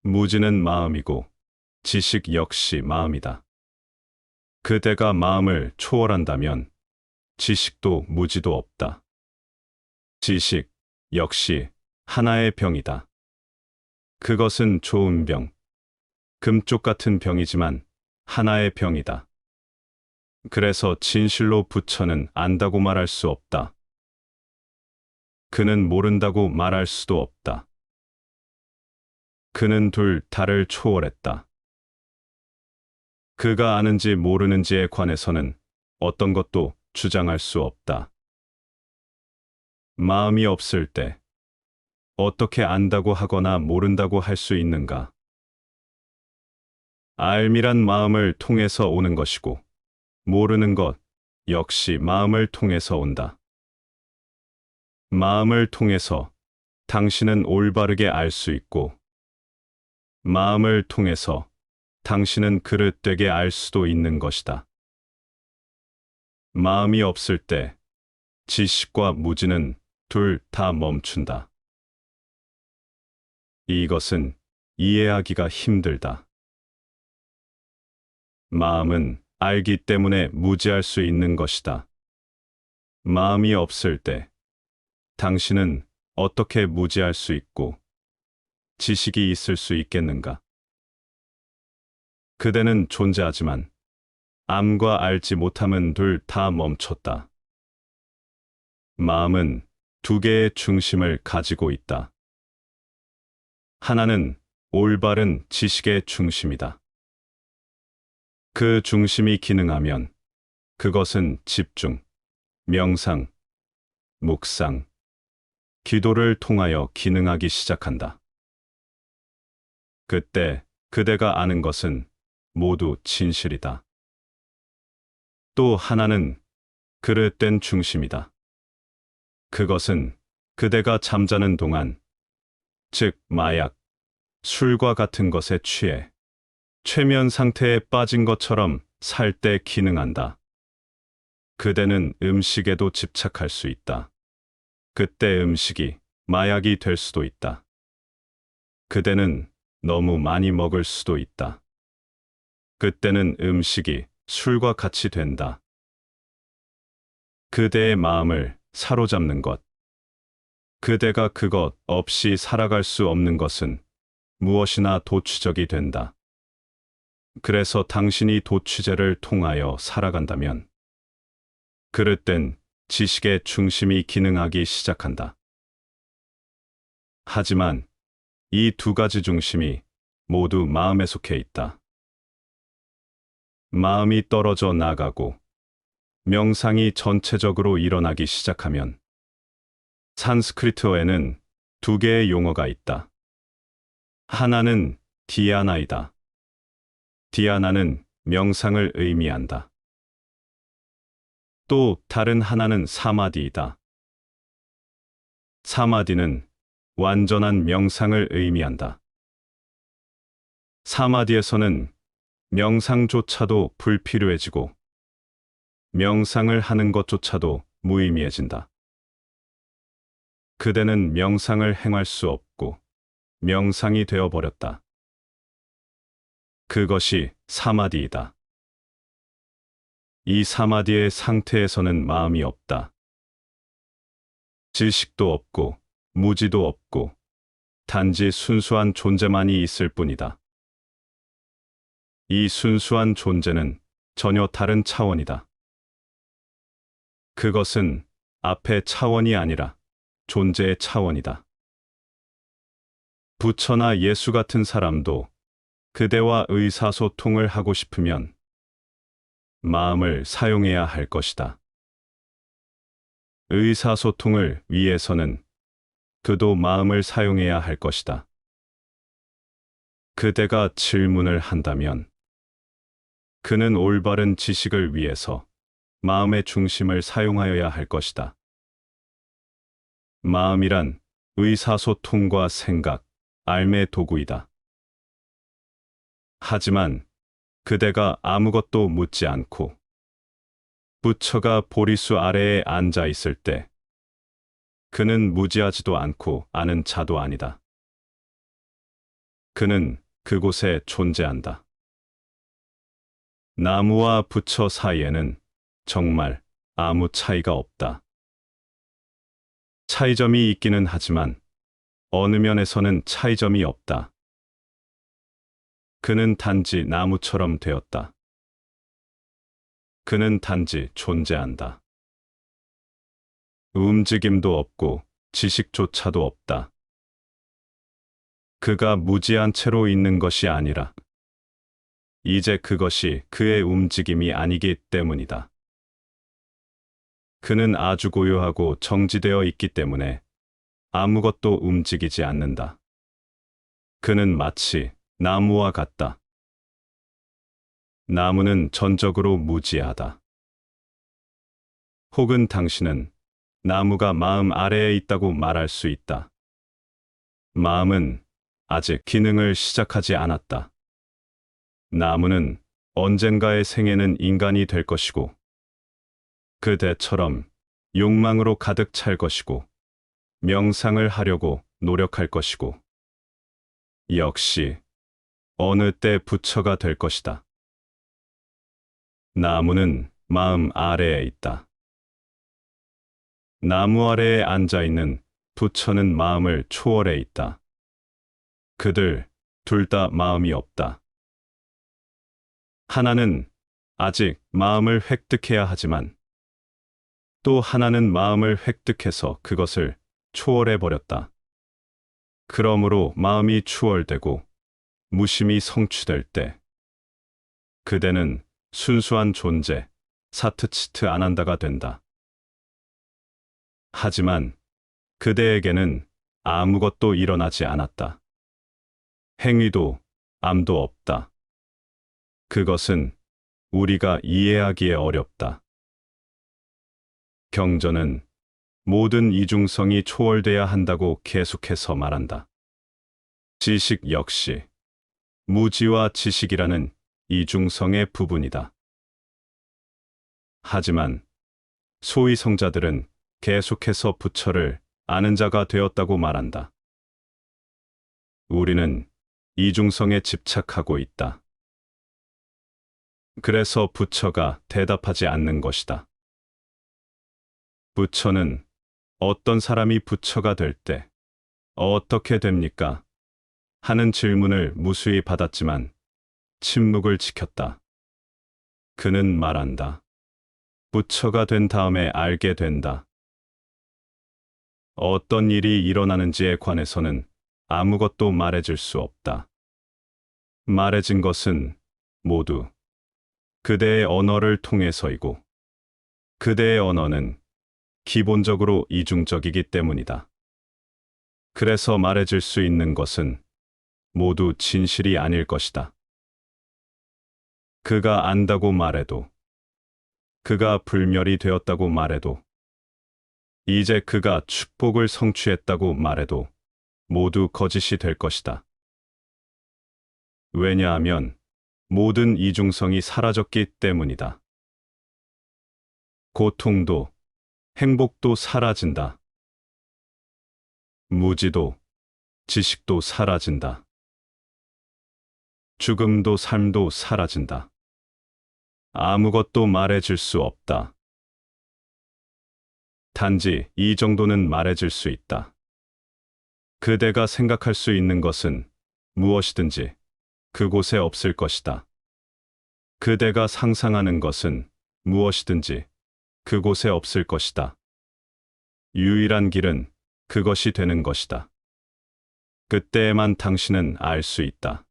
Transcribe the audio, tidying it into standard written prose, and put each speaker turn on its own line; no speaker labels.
무지는 마음이고 지식 역시 마음이다. 그대가 마음을 초월한다면 지식도 무지도 없다. 지식 역시 하나의 병이다. 그것은 좋은 병, 금쪽 같은 병이지만 하나의 병이다. 그래서 진실로 부처는 안다고 말할 수 없다. 그는 모른다고 말할 수도 없다. 그는 둘 다를 초월했다. 그가 아는지 모르는지에 관해서는 어떤 것도 주장할 수 없다. 마음이 없을 때 어떻게 안다고 하거나 모른다고 할 수 있는가? 알미란 마음을 통해서 오는 것이고 모르는 것 역시 마음을 통해서 온다. 마음을 통해서 당신은 올바르게 알 수 있고 마음을 통해서 당신은 그릇되게 알 수도 있는 것이다. 마음이 없을 때 지식과 무지는 둘 다 멈춘다. 이것은 이해하기가 힘들다. 마음은 알기 때문에 무지할 수 있는 것이다. 마음이 없을 때 당신은 어떻게 무지할 수 있고 지식이 있을 수 있겠는가? 그대는 존재하지만 암과 알지 못함은 둘 다 멈췄다. 마음은 두 개의 중심을 가지고 있다. 하나는 올바른 지식의 중심이다. 그 중심이 기능하면 그것은 집중, 명상, 묵상, 기도를 통하여 기능하기 시작한다. 그때 그대가 아는 것은 모두 진실이다. 또 하나는 그릇된 중심이다. 그것은 그대가 잠자는 동안, 즉 마약, 술과 같은 것에 취해 최면 상태에 빠진 것처럼 살 때 기능한다. 그대는 음식에도 집착할 수 있다. 그때 음식이 마약이 될 수도 있다. 그대는 너무 많이 먹을 수도 있다. 그때는 음식이 술과 같이 된다. 그대의 마음을 사로잡는 것. 그대가 그것 없이 살아갈 수 없는 것은 무엇이나 도취적이 된다. 그래서 당신이 도취제를 통하여 살아간다면 그릇된 지식의 중심이 기능하기 시작한다. 하지만 이 두 가지 중심이 모두 마음에 속해 있다. 마음이 떨어져 나가고 명상이 전체적으로 일어나기 시작하면 산스크리트어에는 두 개의 용어가 있다. 하나는 디아나이다. 디아나는 명상을 의미한다. 또 다른 하나는 사마디이다. 사마디는 완전한 명상을 의미한다. 사마디에서는 명상조차도 불필요해지고 명상을 하는 것조차도 무의미해진다. 그대는 명상을 행할 수 없고 명상이 되어버렸다. 그것이 사마디이다. 이 사마디의 상태에서는 마음이 없다. 지식도 없고 무지도 없고 단지 순수한 존재만이 있을 뿐이다. 이 순수한 존재는 전혀 다른 차원이다. 그것은 앞의 차원이 아니라 존재의 차원이다. 부처나 예수 같은 사람도 그대와 의사소통을 하고 싶으면 마음을 사용해야 할 것이다. 의사소통을 위해서는 그도 마음을 사용해야 할 것이다. 그대가 질문을 한다면 그는 올바른 지식을 위해서 마음의 중심을 사용하여야 할 것이다. 마음이란 의사소통과 생각, 삶의 도구이다. 하지만 그대가 아무것도 묻지 않고 부처가 보리수 아래에 앉아 있을 때 그는 무지하지도 않고 아는 자도 아니다. 그는 그곳에 존재한다. 나무와 부처 사이에는 정말 아무 차이가 없다. 차이점이 있기는 하지만 어느 면에서는 차이점이 없다. 그는 단지 나무처럼 되었다. 그는 단지 존재한다. 움직임도 없고 지식조차도 없다. 그가 무지한 채로 있는 것이 아니라 이제 그것이 그의 움직임이 아니기 때문이다. 그는 아주 고요하고 정지되어 있기 때문에 아무것도 움직이지 않는다. 그는 마치 나무와 같다. 나무는 전적으로 무지하다. 혹은 당신은 나무가 마음 아래에 있다고 말할 수 있다. 마음은 아직 기능을 시작하지 않았다. 나무는 언젠가의 생에는 인간이 될 것이고, 그대처럼 욕망으로 가득 찰 것이고, 명상을 하려고 노력할 것이고, 역시 어느 때 부처가 될 것이다. 나무는 마음 아래에 있다. 나무 아래에 앉아 있는 부처는 마음을 초월해 있다. 그들 둘 다 마음이 없다. 하나는 아직 마음을 획득해야 하지만 또 하나는 마음을 획득해서 그것을 초월해 버렸다. 그러므로 마음이 추월되고 무심이 성취될 때 그대는 순수한 존재, 사트치트 아난다가 된다. 하지만 그대에게는 아무것도 일어나지 않았다. 행위도 암도 없다. 그것은 우리가 이해하기에 어렵다. 경전은 모든 이중성이 초월돼야 한다고 계속해서 말한다. 지식 역시 무지와 지식이라는 이중성의 부분이다. 하지만 소위 성자들은 계속해서 부처를 아는 자가 되었다고 말한다. 우리는 이중성에 집착하고 있다. 그래서 부처가 대답하지 않는 것이다. 부처는 어떤 사람이 부처가 될 때 어떻게 됩니까? 하는 질문을 무수히 받았지만 침묵을 지켰다. 그는 말한다. 부처가 된 다음에 알게 된다. 어떤 일이 일어나는지에 관해서는 아무것도 말해줄 수 없다. 말해진 것은 모두 그대의 언어를 통해서이고 그대의 언어는 기본적으로 이중적이기 때문이다. 그래서 말해줄 수 있는 것은 모두 진실이 아닐 것이다. 그가 안다고 말해도, 그가 불멸이 되었다고 말해도, 이제 그가 축복을 성취했다고 말해도 모두 거짓이 될 것이다. 왜냐하면 모든 이중성이 사라졌기 때문이다. 고통도 행복도 사라진다. 무지도 지식도 사라진다. 죽음도 삶도 사라진다. 아무것도 말해줄 수 없다. 단지 이 정도는 말해줄 수 있다. 그대가 생각할 수 있는 것은 무엇이든지 그곳에 없을 것이다. 그대가 상상하는 것은 무엇이든지 그곳에 없을 것이다. 유일한 길은 그것이 되는 것이다. 그때에만 당신은 알 수 있다.